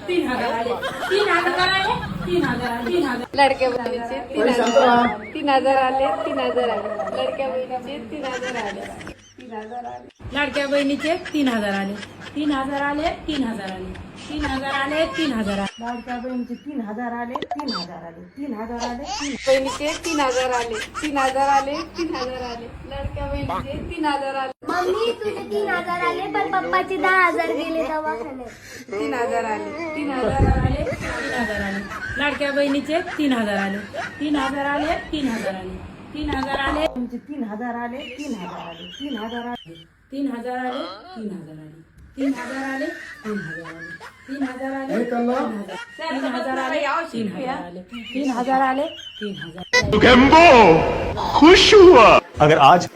3,000 आले, 3,000 आले, 3,000 आले, 3,000. लाडक्या बहिणीचे 3,000 आले, 3,000 आले. लाडक्या बहिणीचे 3,000 आले, 3,000 आले. लाडक्या बहिणीचे 3,000 आले, 3,000 आले, 3,000 आले, 3,000 आले, 3,000 आले. लाडक्या बहिणीचे 3,000 आले, 3,000 आले, 3,000 आले. बहिणीचे 3,000 आले, 3,000 आले, 3,000 आले. लाडक्या बहिणीचे 3,000 आले, मम्मी तुझे 3,000 आले पण पप्पाचे 10,000 गेले दवाखान्यात. 3,000 आले, 3,000 आले, 3,000 आले. लाडक्या बहिणीचे 3,000 आले, 3,000 आले, 3,000 आले, 3,000 आले. 3,000 आले, 3,000 आले, 3,000 आले, 3,000 आले, 3,000 आले, 3,000 आले, 3,000 आले, 3,000 आले, 3,000 आले, 3,000 आले, 3,000 आले, 3,000 आले. खुश हुआ अगर आज